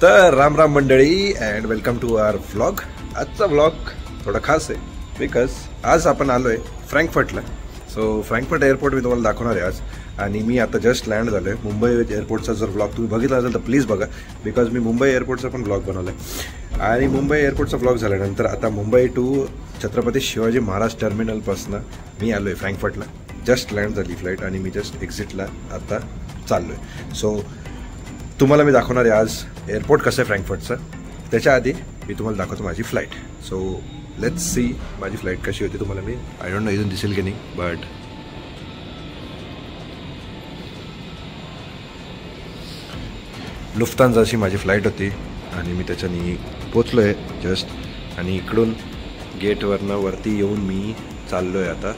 तर राम राम मंडळी and welcome to our vlog. आजचा व्लॉग थोडा खास आहे बिकॉज आज आपण आलो आहे फ्रँकफर्टला. सो फ्रँकफर्ट एअरपोर्ट मी तुम्हाला दाखवणार आहे आज. आणि मी आता जस्ट लँड झालो आहे. मुंबई एअरपोर्टचा जर व्लॉग तुम्ही बघितला असेल तर प्लीज बघा बिकॉज मी मुंबई एअरपोर्टचा पण व्लॉग बनवला आहे. आणि मुंबई एअरपोर्टचा व्लॉग झाल्यानंतर आता मुंबई टू छत्रपती शिवाजी महाराज टर्मिनलपासून मी आलो आहे फ्रँकफर्टला. जस्ट लँड झाली फ्लाईट आणि मी जस्ट एक्झिटला आता चाललो आहे. सो तुम्हाला मी दाखवणार आहे आज एअरपोर्ट कसं आहे फ्रँकफर्टचं. त्याच्या आधी मी तुम्हाला दाखवतो माझी फ्लाईट. सो लेट्स सी माझी फ्लाईट कशी होती. तुम्हाला मी आय डोंट नो इथून दिसेल की नाही बट लुफ्तांजाची माझी फ्लाईट होती आणि मी त्याच्यानी पोचलो आहे जस्ट. आणि इकडून गेटवरनं वरती येऊन मी चाललो आहे आता.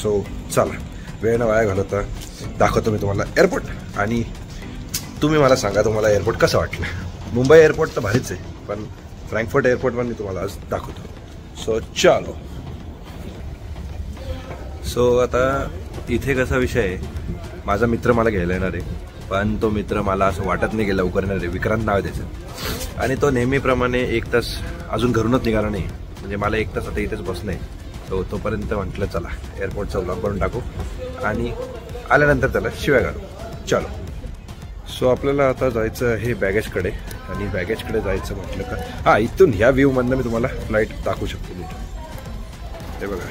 सो चला वेळ न वाया घालवता दाखवतो मी तुम्हाला एअरपोर्ट. आणि तुम्ही मला सांगा तुम्हाला एअरपोर्ट कसं वाटलं. मुंबई एअरपोर्ट तर भारीच आहे पण फ्रँकफर्ट एअरपोर्ट पण मी तुम्हाला आज दाखवतो. सो चलो. सो आता इथे कसा विषय आहे, माझा मित्र मला घ्यायला येणार आहे पण तो मित्र मला असं वाटत नाही की लवकर येणार आहे. विक्रांत नाव त्याचं. आणि तो नेहमीप्रमाणे 1 तास अजून घरूनच निघाला नाही. म्हणजे मला 1 तास आता इथेच बसणं आहे. सो तोपर्यंत म्हटलं चला एअरपोर्टचा व्लॉग करून टाकू आणि आल्यानंतर त्याला शिव्या घालू. चलो. सो आपल्याला आता जायचं आहे बॅगेजकडे. आणि बॅगेजकडे जायचं म्हटलं का हां इथून ह्या व्ह्यूमधनं मी तुम्हाला फ्लाईट दाखवू शकतो. मी ते बघा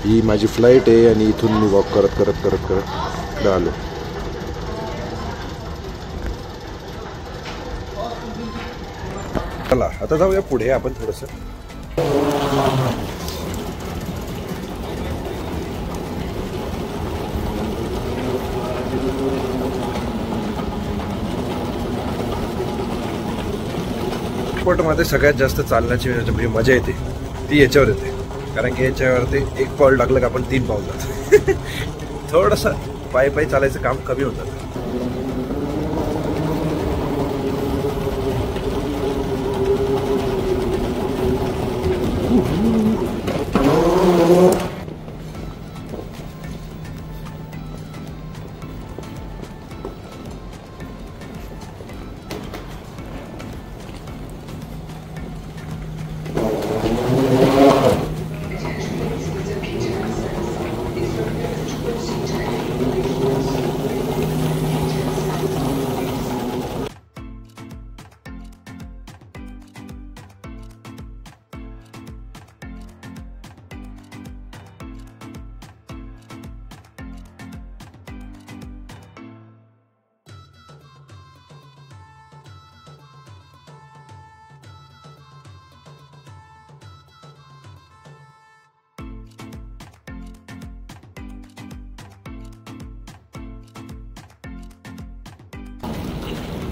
ही माझी फ्लाईट आहे आणि इथून मी वॉक करत करत करत करत इकडं आलो. चला आता जाऊया पुढे आपण थोडंसं. एअरपोर्टमध्ये सगळ्यात जास्त चालण्याची म्हणजे मजा येते ती याच्यावर येते. कारण की याच्यावरती 1 पाऊल टाकलं का आपण 3 पाऊल जातो. थोडंसं पायी पायी चालायचं काम कमी होतं.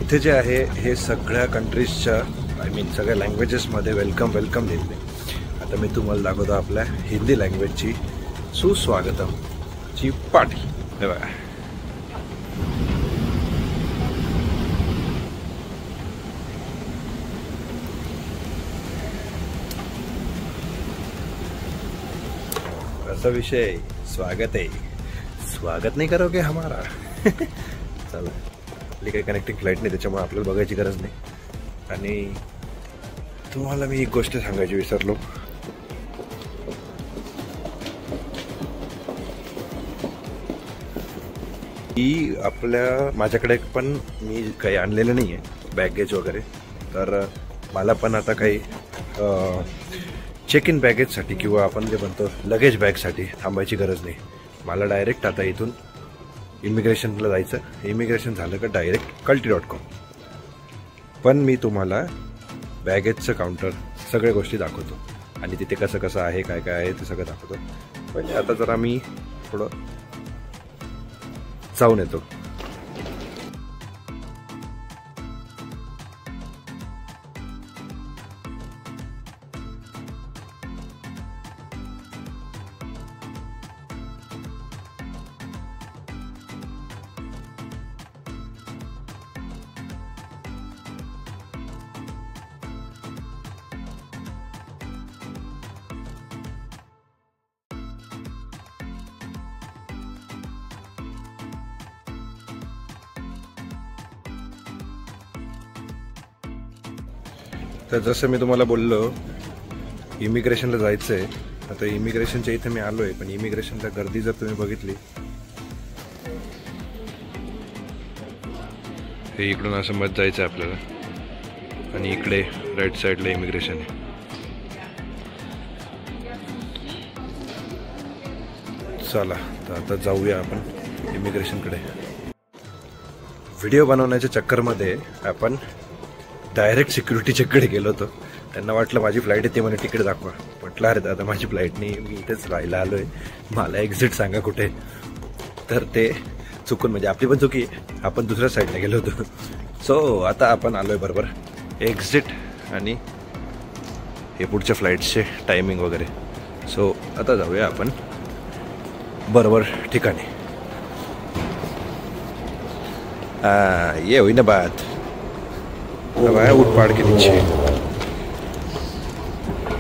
इथे जे आहे हे सगळ्या कंट्रीजच्या आय मीन सगळ्या लँग्वेजेसमध्ये वेलकम लिहिलं आहे. आता मी तुम्हाला दाखवतो आपल्या हिंदी लँग्वेजची सुस्वागतमची पाटी. हे बघा असा विषय. स्वागत आहे. स्वागत नाही करोगे हमारा. चला आपली काही कनेक्टिंग फ्लाईट नाही त्याच्यामुळे आपल्याला बघायची गरज नाही. आणि तुम्हाला मी एक गोष्ट सांगायची विसरलो. की माझ्याकडे पण मी काही आणलेलं नाही आहे बॅगेज वगैरे. तर मला पण आता काही चेक इन बॅगेजसाठी किंवा आपण जे म्हणतो लगेज बॅगसाठी थांबायची गरज नाही. मला डायरेक्ट आता इथून इमिग्रेशनला जायचं. इमिग्रेशन झालं का डायरेक्ट कल्टी.com. पण मी तुम्हाला बॅगेजचं काउंटर सगळ्या गोष्टी दाखवतो आणि तिथे कसं कसं आहे काय काय आहे ते सगळं दाखवतो. पण आता जरा मी थोडं जाऊन येतो. तर जसं मी तुम्हाला बोललो इमिग्रेशनला जायचं आहे. आता इमिग्रेशनच्या इथे मी आलो आहे, पण इमिग्रेशनला गर्दी जर तुम्ही बघितली, हे इकडून असं मत जायचं आहे आपल्याला आणि इकडे राईट साईडला इमिग्रेशन आहे. चला तर आता जाऊया आपण इमिग्रेशनकडे. व्हिडिओ बनवण्याच्या चक्करमध्ये आपण डायरेक्ट सिक्युरिटी चेककडे गेलो होतो. त्यांना वाटलं माझी फ्लाईट आहे, ते म्हणे तिकीट दाखवा. म्हटलं अरे दादा माझी फ्लाईट नाही, मी इथेच राहायला आलो आहे, मला एक्झिट सांगा कुठे. तर ते चुकून, म्हणजे आपली पण चुकी, आपण दुसऱ्या साईडला गेलो होतो. सो आता आपण आलो आहे बरोबर एक्झिट आणि हे पुढच्या फ्लाईट्सचे टायमिंग वगैरे. सो आता जाऊया आपण बरोबर ठिकाणी. ये होई ना बात, उठपाड के नीचे.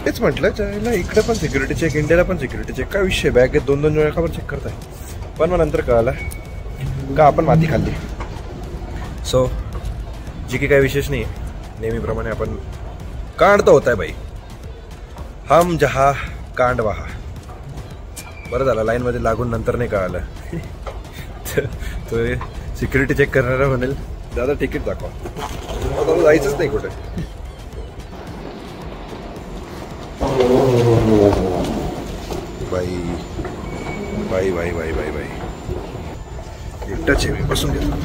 तेच म्हटलं चायला इकडे पण सिक्युरिटी चेक, इंडियाला पण सिक्युरिटी चेक. काय विषय, बॅगेत 2-2 वेळा का पण चेक करताय. पण मग नंतर कळालं का आपण माती खाल्ली. सो जी की काही विशेष नाही, नेहमीप्रमाणे आपण कांड तर होत आहे भाई, हम जहा कांड वहा. बरं झालं लाईनमध्ये लागून नंतर नाही कळालं. तो सिक्युरिटी चेक करणारा म्हणेल दादा तिकीट दाखवा, आता जायचंच नाही कुठे. बाई बाई बाई बाई बाई बाई एकटाच आहे मी, बसून घेतला.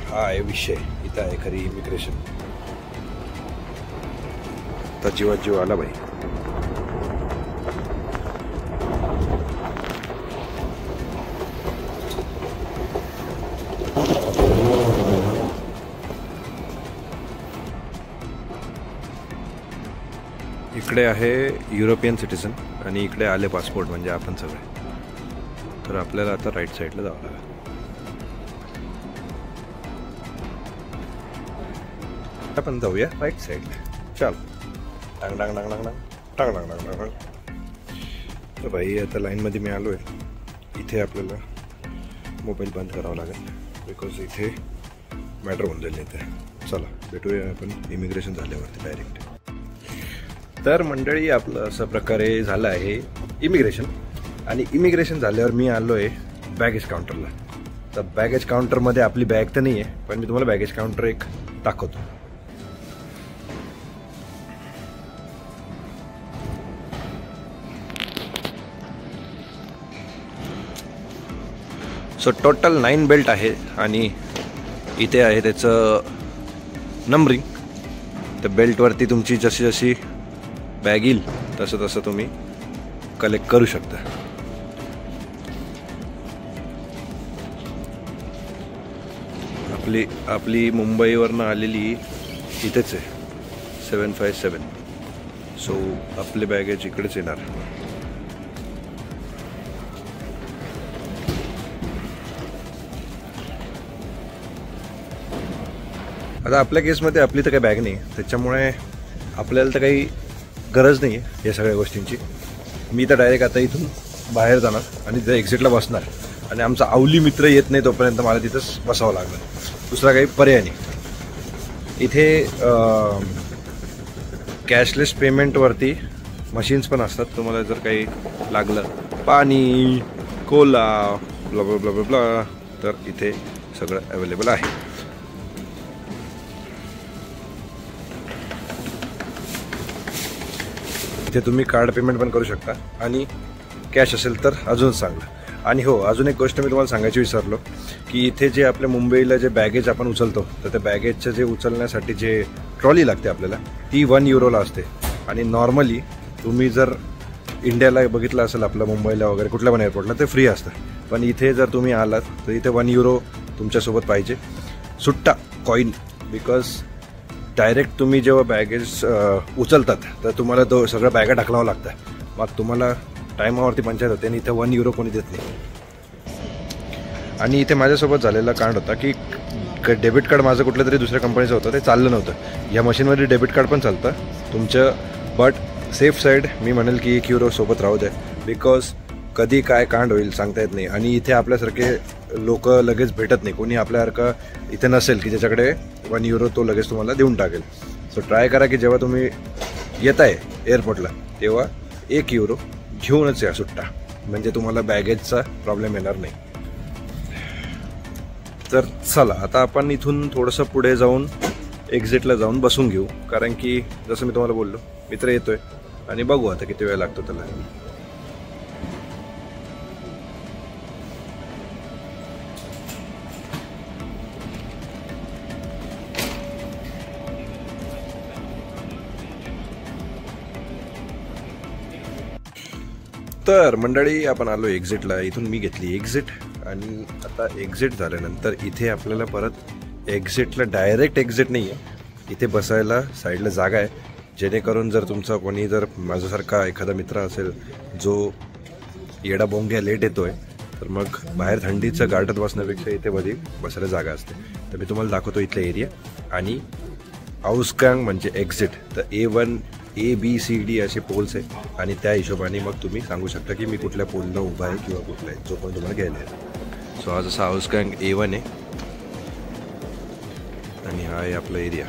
हा आहे विषय. इथं आहे खरी इमिग्रेशन. आता जीवात जीव आला बाई. इकडे आहे युरोपियन सिटीजन आणि इकडे आले पासपोर्ट, म्हणजे आपण सगळे. तर आपल्याला आता राईट साईडला जावं लागेल. आपण जाऊया राईट साईडला. चल टांग टांग टांग टांग टांग टांग टांग टांग टांग. तर भाई आता लाईनमध्ये मी आलो आहे. इथे आपल्याला मोबाईल बंद करावा लागेल, बिकॉज इथे मॅटर होऊन जाईल इथे. चला भेटूया आपण इमिग्रेशन झाल्यावरती डायरेक्ट. तर मंडळी आपलं असं प्रकारे झालं आहे इमिग्रेशन. आणि इमिग्रेशन झाल्यावर मी आलो आहे बॅगेज काउंटरला. तर बॅगेज काउंटरमध्ये आपली बॅग तर नाही आहे, पण मी तुम्हाला बॅगेज काउंटर एक दाखवतो. सो टोटल 9 बेल्ट आहे आणि इथे आहे त्याचं नंबरिंग. त्या बेल्टवरती तुमची जशी जशी बॅग येईल तसं तसं तुम्ही कलेक्ट करू शकता. आपली मुंबईवरनं आलेली इथेच आहे 757. सो आपले बॅगेज इकडेच येणार. आता आपल्या केसमध्ये आपली तर काही बॅग नाही, त्याच्यामुळे आपल्याला तर काही गरज नाही आहे या सगळ्या गोष्टींची. मी तर डायरेक्ट आता इथून बाहेर जाणार आणि तिथे एक्झिटला बसणार. आणि आमचा आवली मित्र येत नाही तोपर्यंत मला तिथंच बसावं लागलं, दुसरा काही पर्याय नाही. इथे कॅशलेस पेमेंटवरती मशीन्स पण असतात. तुम्हाला जर काही लागलं, पाणी, Cola, blah blah blah blah, तर इथे सगळं अवेलेबल आहे. इथे तुम्ही कार्ड पेमेंट पण करू शकता आणि कॅश असेल तर अजूनच चांगलं. आणि हो, अजून एक गोष्ट मी तुम्हाला सांगायची विसरलो की इथे जे आपल्या मुंबईला जे बॅगेज आपण उचलतो, तर त्या बॅगेजचं जे उचलण्यासाठी जे ट्रॉली लागते आपल्याला, ती 1 युरोला असते. आणि नॉर्मली तुम्ही जर इंडियाला बघितलं असेल, आपल्या मुंबईला वगैरे कुठल्या पण एअरपोर्टला, ते फ्री असतं. पण इथे जर तुम्ही आलात तर इथे 1 युरो तुमच्यासोबत पाहिजे, सुट्टा कॉईन. बिकॉज डायरेक्ट तुम्ही जेव्हा बॅगेज उचलतात तर तुम्हाला तो सगळं बॅगा ढकलावं लागतं. मग तुम्हाला टायमावरती पंचायत होते आणि इथे 1 युरो कोणी देत नाही. आणि इथे माझ्यासोबत झालेला कांड होता की डेबिट कार्ड माझं कुठलं तरी दुसऱ्या कंपनीचं होतं, ते चाललं नव्हतं. ह्या मशीनमध्ये डेबिट कार्ड पण चालतं तुमचं, बट सेफ साईड मी म्हणेल की 1 युरो सोबत राहू द्या. बिकॉज कधी काय कांड होईल सांगता येत नाही. आणि इथे आपल्यासारखे लोक लगेच भेटत नाही. कोणी आपल्यासारखं इथे नसेल की ज्याच्याकडे 1 युरो तो लगेच तुम्हाला देऊन टाकेल. सो ट्राय करा की जेव्हा तुम्ही येताय एअरपोर्टला तेव्हा 1 युरो घेऊनच या सुट्टा, म्हणजे तुम्हाला बॅगेजचा प्रॉब्लेम येणार नाही. तर चला आता आपण इथून थोडंसं पुढे जाऊन एक्झिटला जाऊन बसून घेऊ, कारण की जसं मी तुम्हाला बोललो मित्र येतोय आणि बघू आता किती वेळ लागतो त्याला. तर मंडळी आपण आलो एक्झिटला. इथून मी घेतली एक्झिट आणि आता एक्झिट झाल्यानंतर इथे आपल्याला परत एक्झिटला डायरेक्ट एक्झिट नाही आहे, इथे बसायला साईडला जागा आहे, जेणेकरून जर तुमचा कोणी जर माझ्यासारखा एखादा मित्र असेल जो येडा बोंग्या लेट येतोय तर मग बाहेर थंडीचं गारठत बसण्यापेक्षा इथे मध्ये बसायला जागा असते. तर मी तुम्हाला दाखवतो इथला एरिया आणि आउसगांग म्हणजे एक्झिट. तर A1 ABCD असे पोल्स आहे आणि त्या हिशोबाने मग तुम्ही सांगू शकता की मी कुठल्या पोलला उभा आहे किंवा कुठला आहे जो पण तुम्हाला घ्यायला आहे. सो हा जसा आउसगांग A1 आहे आणि हा आहे आपला एरिया.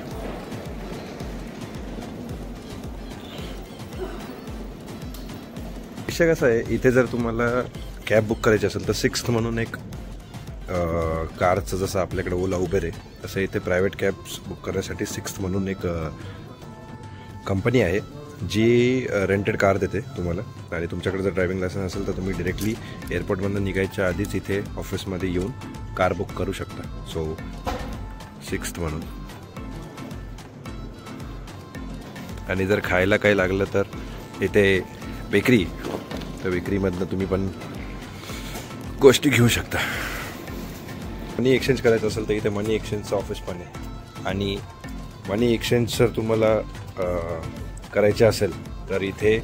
विषय कसा आहे, इथे जर तुम्हाला कॅब बुक करायची असेल तर 6th म्हणून एक कारचं जसं आपल्याकडे ओला उबेर आहे तसं इथे प्रायव्हेट कॅब्स बुक करण्यासाठी 6th म्हणून एक कंपनी आहे जी रेंटेड कार देते तुम्हाला. आणि तुमच्याकडे जर ड्रायव्हिंग लायसन्स असेल तर तुम्ही डिरेक्टली एअरपोर्टमधून निघायच्या आधीच इथे ऑफिसमध्ये येऊन कार बुक करू शकता. सो 6th म्हणून. आणि जर खायला काही लागलं तर इथे बेकरी, तर बेकरीमधनं तुम्ही पण गोष्टी घेऊ शकता. मनी एक्सचेंज करायचं असेल तर इथे मनी एक्सचेंजचं ऑफिस पण आहे. आणि मनी एक्सचेंज जर तुम्हाला करायचे असेल तर इथे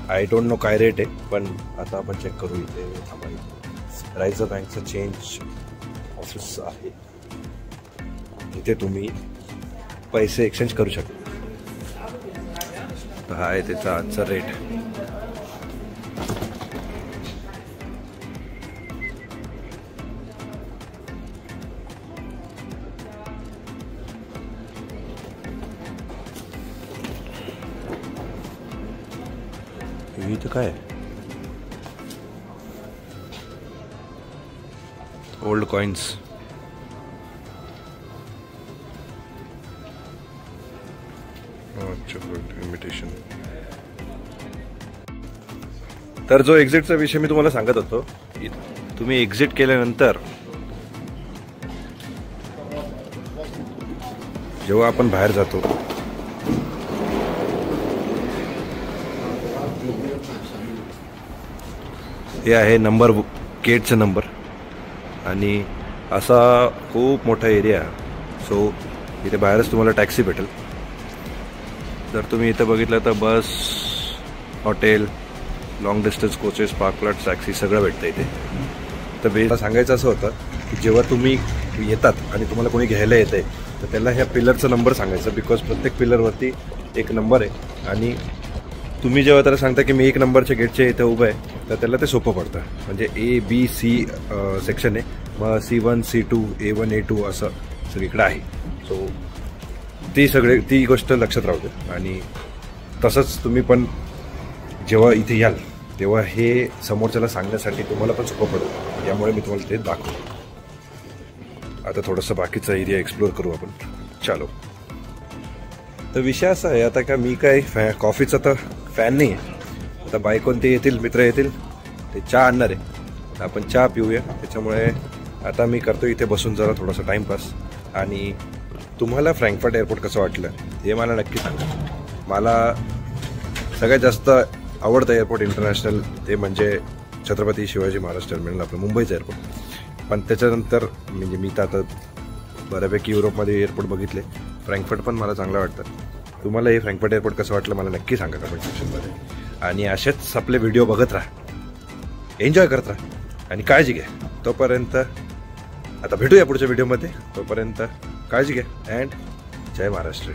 आय डोंट नो काय रेट आहे, पण आता आपण चेक करू. इथे रायझर बँकचं चेंज ऑफिस आहे, इथे तुम्ही पैसे एक्सचेंज करू शकता. तर हा आहे त्याचा आजचा रेट. इथं काय ओल्ड कॉइन्स. इमिटेशन. तर जो एक्झिटचा विषय मी तुम्हाला सांगत होतो, तुम्ही एक्झिट केल्यानंतर जेव्हा आपण बाहेर जातो हे आहे नंबर, गेटचा नंबर. आणि असा खूप मोठा एरिया. सो इथे बाहेरच तुम्हाला टॅक्सी भेटेल. जर तुम्ही इथं बघितलं तर bus, hotel, long distance coaches, park plot, taxi सगळं भेटतं इथे. तर मला सांगायचं असं होतं की जेव्हा तुम्ही येतात आणि तुम्हाला कोणी घ्यायला येतं आहे तर त्याला ह्या पिलरचा नंबर सांगायचा, बिकॉज प्रत्येक पिलरवरती एक नंबर आहे. आणि तुम्ही जेव्हा त्याला सांगता की मी 1 नंबरच्या गेटच्या इथे उभं आहे तर त्याला ते सोपं पडतं. म्हणजे ABC सेक्शन आहे, मग C1 C2 A1 A2 असं सगळीकडे आहे. सो ती गोष्ट लक्षात राहू दे. आणि तसंच तुम्ही पण जेव्हा इथे याल तेव्हा हे समोरच्याला सांगण्यासाठी तुम्हाला पण सोपं पडेल, यामुळे मी तुम्हाला ते दाखवतो. आता थोडंसं बाकीचा एरिया एक्सप्लोर करू आपण. चालो. तर विषय असा आहे आता का मी काय कॉफीचा तर फॅन नाही आहे. आता बायकोन ते येतील, मित्र येतील, ते चहा आणणार आहे, आपण चहा पिऊया. त्याच्यामुळे आता मी करतो इथे बसून जरा थोडासा टाईमपास. आणि तुम्हाला फ्रँकफर्ट एअरपोर्ट कसं वाटलं हे मला नक्की सांगा. मला सगळ्यात जास्त आवडतं एअरपोर्ट इंटरनॅशनल ते म्हणजे छत्रपती शिवाजी महाराज टर्मिनल, आपलं मुंबईचं एअरपोर्ट. पण त्याच्यानंतर म्हणजे मी तर आता बऱ्यापैकी युरोपमध्ये एअरपोर्ट बघितले, फ्रँकफर्ट पण मला चांगलं वाटतं. तुम्हाला हे फ्रँकफर्ट एअरपोर्ट कसं वाटलं मला नक्की सांगा कमेंट सेक्शनमध्ये. आणि असेच आपले व्हिडिओ बघत राहा, एन्जॉय करत राहा आणि काळजी घ्या. तोपर्यंत आता भेटूया पुढच्या व्हिडिओमध्ये. तोपर्यंत काळजी घ्या अँड जय महाराष्ट्र.